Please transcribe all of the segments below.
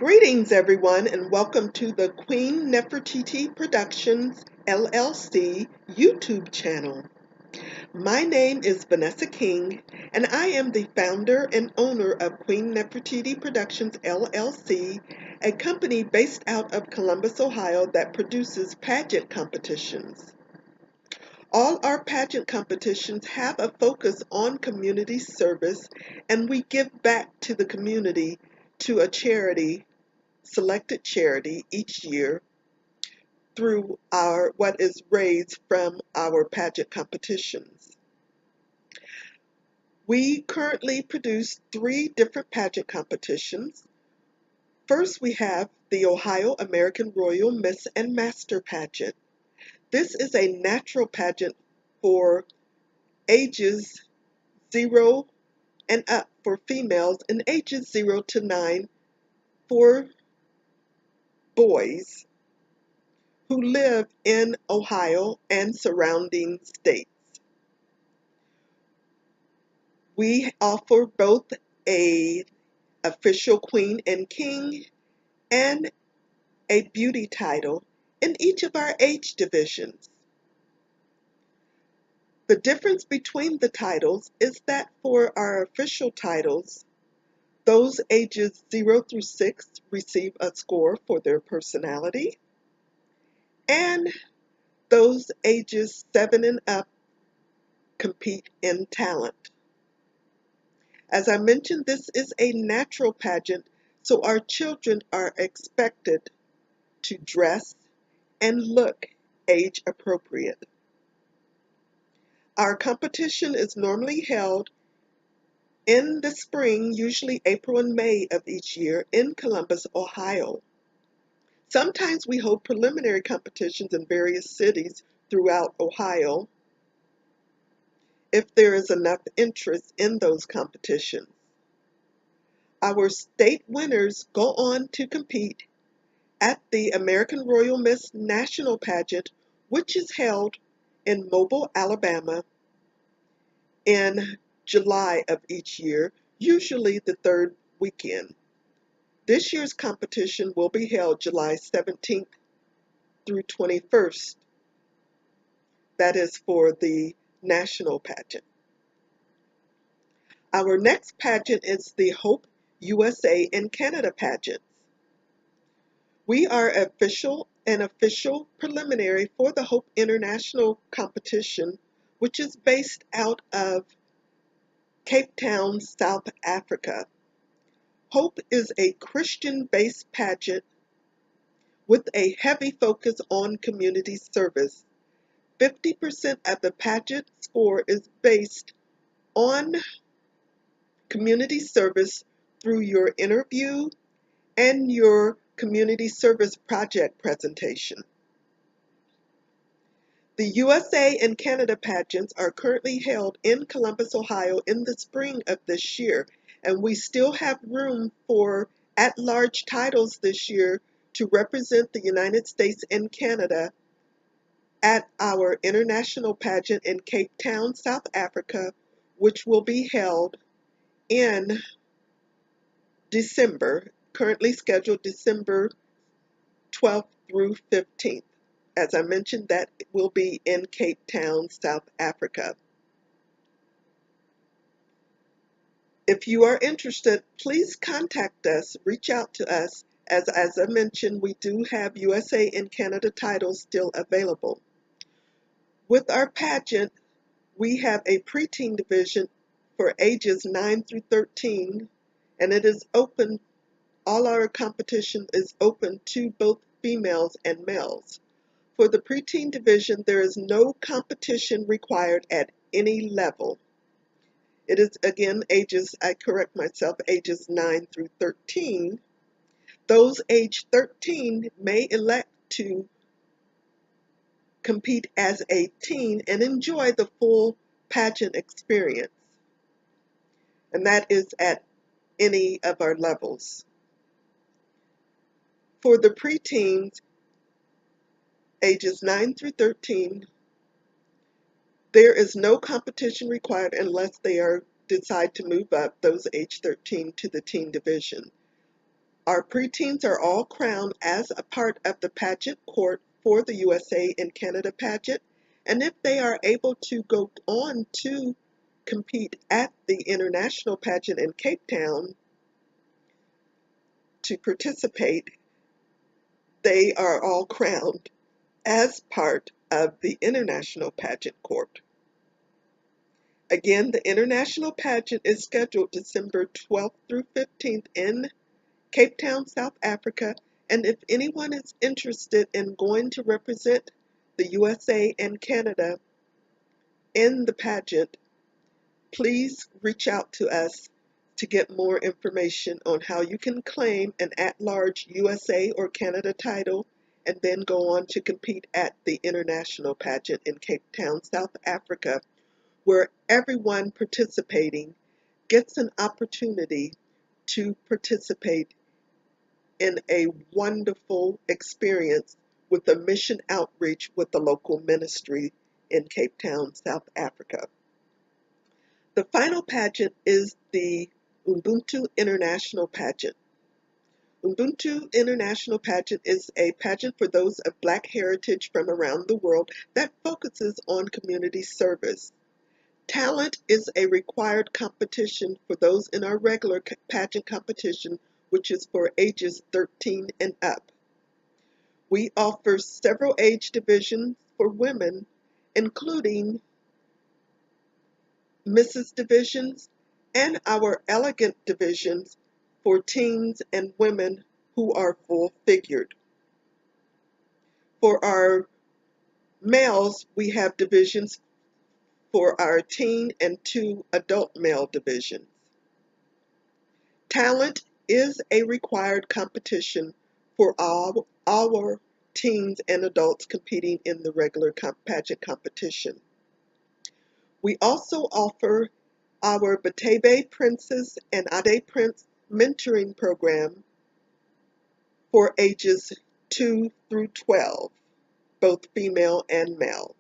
Greetings, everyone, and welcome to the Queen Nefertiti Productions LLC YouTube channel. My name is Vanessa King, and I am the founder and owner of Queen Nefertiti Productions LLC, a company based out of Columbus, Ohio that produces pageant competitions. All our pageant competitions have a focus on community service, and we give back to the community to a selected charity each year through what is raised from our pageant competitions. We currently produce 3 different pageant competitions. First, we have the Ohio American Royal Miss and Master Pageant. This is a natural pageant for ages 0 and up for females and ages 0 to 9 for boys who live in Ohio and surrounding states. We offer both an official queen and king and a beauty title in each of our age divisions. The difference between the titles is that for our official titles, those ages 0 through 6 receive a score for their personality, and those ages 7 and up compete in talent. As I mentioned, this is a natural pageant, so our children are expected to dress and look age appropriate. Our competition is normally held in the spring, usually April and May of each year, in Columbus, Ohio. Sometimes we hold preliminary competitions in various cities throughout Ohio if there is enough interest in those competitions. Our state winners go on to compete at the American Royal Miss National Pageant, which is held in Mobile, Alabama in July of each year, usually the 3rd weekend. This year's competition will be held July 17th through 21st. That is for the national pageant. Our next pageant is the Hope USA and Canada pageants. We are an official preliminary for the Hope International competition, which is based out of Cape Town, South Africa. Hope is a Christian-based pageant with a heavy focus on community service. 50% of the pageant score is based on community service through your interview and your community service project presentation. The USA and Canada pageants are currently held in Columbus, Ohio in the spring of this year, and we still have room for at-large titles this year to represent the United States and Canada at our international pageant in Cape Town, South Africa, which will be held in December, currently scheduled December 12th through 15th. As I mentioned, that will be in Cape Town, South Africa. If you are interested, please contact us, reach out to us. As I mentioned, we do have USA and Canada titles still available. With our pageant, we have a preteen division for ages 9 through 13, and it is open. All our competition is open to both females and males. For the preteen division, there is no competition required at any level. It is, again, ages 9 through 13. Those age 13 may elect to compete as a teen and enjoy the full pageant experience. And that is at any of our levels. For the preteens, ages 9 through 13, there is no competition required unless they decide to move up, those age 13, to the teen division. Our preteens are all crowned as a part of the pageant court for the USA and Canada pageant, and if they are able to go on to compete at the international pageant in Cape Town to participate, they are all crowned as part of the international pageant court. Again, the international pageant is scheduled December 12th through 15th in Cape Town, South Africa, and if anyone is interested in going to represent the USA and Canada in the pageant, please reach out to us to get more information on how you can claim an at-large USA or Canada title and then go on to compete at the international pageant in Cape Town, South Africa, where everyone participating gets an opportunity to participate in a wonderful experience with a mission outreach with the local ministry in Cape Town, South Africa. The final pageant is the Ubuntu International Pageant. Ubuntu International Pageant is a pageant for those of Black heritage from around the world that focuses on community service. Talent is a required competition for those in our regular pageant competition, which is for ages 13 and up. We offer several age divisions for women, including Mrs. divisions and our elegant divisions for teens and women who are full-figured. For our males, we have divisions for our teen and 2 adult male divisions. Talent is a required competition for all our teens and adults competing in the regular pageant competition. We also offer our Batebe Princess and Ade Prince mentoring program for ages 2 through 12, both female and male.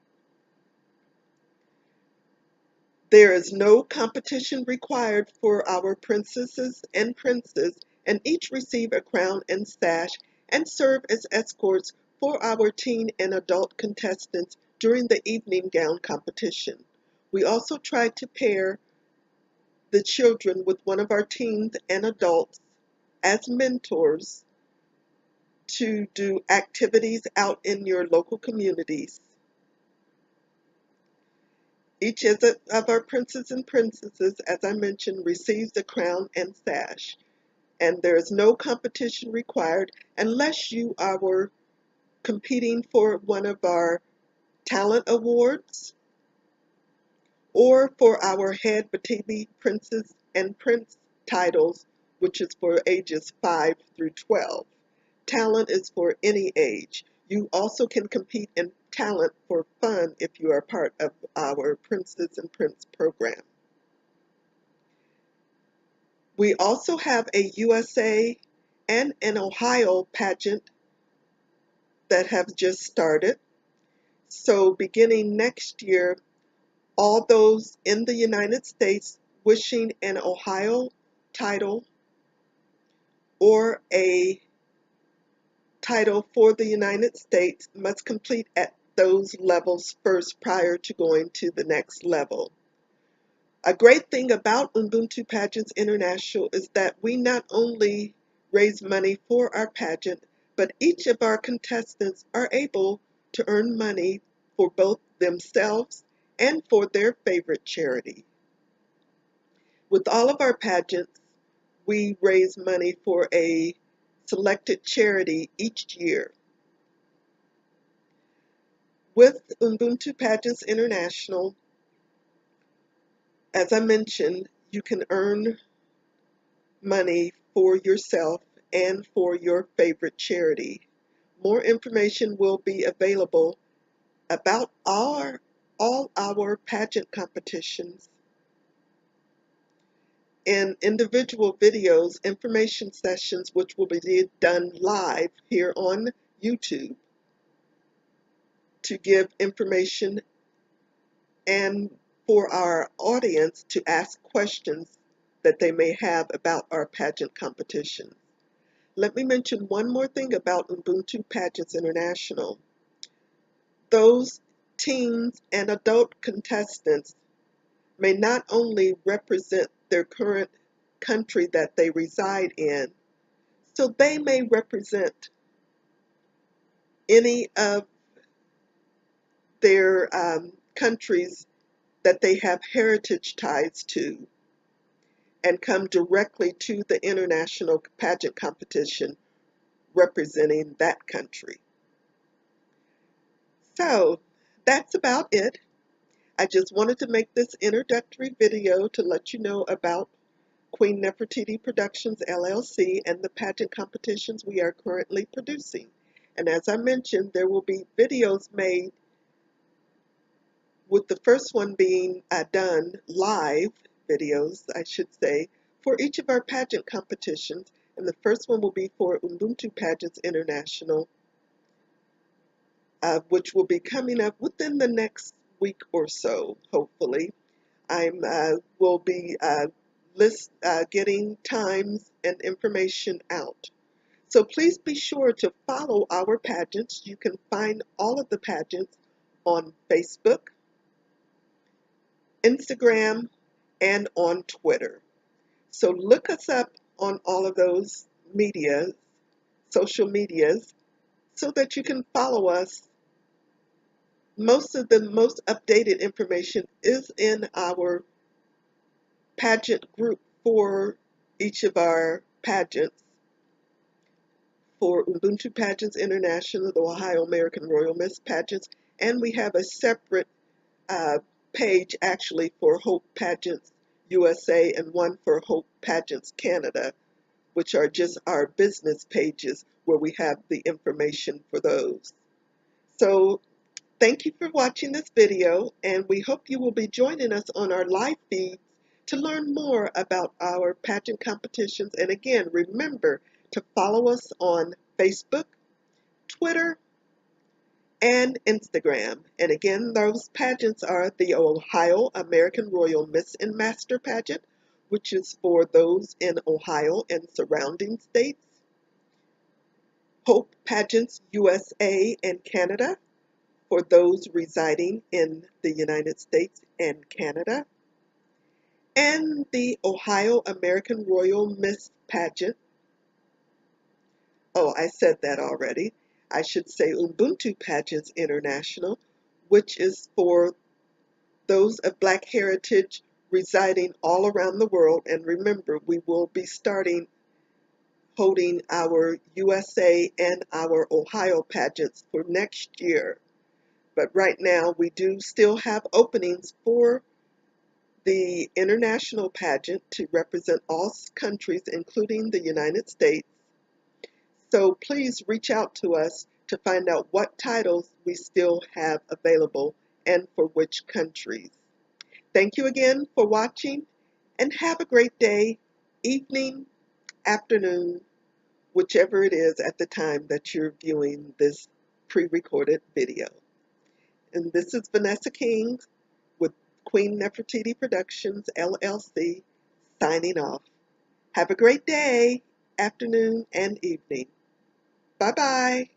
There is no competition required for our princesses and princes, and each receive a crown and sash and serve as escorts for our teen and adult contestants during the evening gown competition. We also try to pair the children with one of our teens and adults as mentors to do activities out in your local communities. Each of our princes and princesses, as I mentioned, receives a crown and sash, and there is no competition required unless you are competing for one of our talent awards or for our head Batebe Princess and Prince titles, which is for ages 5 through 12. Talent is for any age. You also can compete in talent for fun if you are part of our Princess and Prince program. We also have a USA and an Ohio pageant that have just started. So beginning next year, all those in the United States wishing an Ohio title or a title for the United States must complete at those levels first prior to going to the next level. A great thing about Ubuntu Pageants International is that we not only raise money for our pageant, but each of our contestants are able to earn money for both themselves and for their favorite charity. With all of our pageants, we raise money for a selected charity each year. With Ubuntu Pageants International, as I mentioned, you can earn money for yourself and for your favorite charity. More information will be available about all our pageant competitions in individual videos, information sessions, which will be done live here on YouTube to give information and for our audience to ask questions that they may have about our pageant competition. let me mention one more thing about Ubuntu Pageants International. Those teens and adult contestants may not only represent their current country that they reside in, so they may represent any of their countries that they have heritage ties to and come directly to the international pageant competition representing that country. So that's about it. I just wanted to make this introductory video to let you know about Queen Nefertiti Productions LLC and the pageant competitions we are currently producing. And as I mentioned, there will be videos made, with the first one being done live videos, I should say, for each of our pageant competitions. And the first one will be for Ubuntu Pageants International, which will be coming up within the next week or so, hopefully. I will be getting times and information out. So please be sure to follow our pageants. You can find all of the pageants on Facebook, Instagram, and on Twitter. So look us up on all of those social medias, so that you can follow us. Most of the most updated information is in our pageant group for each of our pageants. For Ubuntu Pageants International, the Ohio American Royal Miss Pageants, and we have a separate page actually for Hope Pageants USA and one for Hope Pageants Canada, which are just our business pages where we have the information for those. So thank you for watching this video, and we hope you will be joining us on our live feeds to learn more about our pageant competitions. And again, remember to follow us on Facebook, Twitter, and Instagram. And again, those pageants are the Ohio American Royal Miss and Master Pageant, which is for those in Ohio and surrounding states. Hope Pageants USA and Canada, for those residing in the United States and Canada. And the Ohio American Royal Miss Pageant. Oh, I said that already. I should say Ubuntu Pageants International, which is for those of Black heritage residing all around the world. And remember, we will be holding our USA and our Ohio pageants for next year. But right now, we do still have openings for the international pageant to represent all countries, including the United States. So please reach out to us to find out what titles we still have available and for which countries. Thank you again for watching, and have a great day, evening, afternoon, whichever it is at the time that you're viewing this pre-recorded video. And this is Vanessa King with Queen Nefertiti Productions LLC signing off. Have a great day, afternoon, and evening. Bye-bye.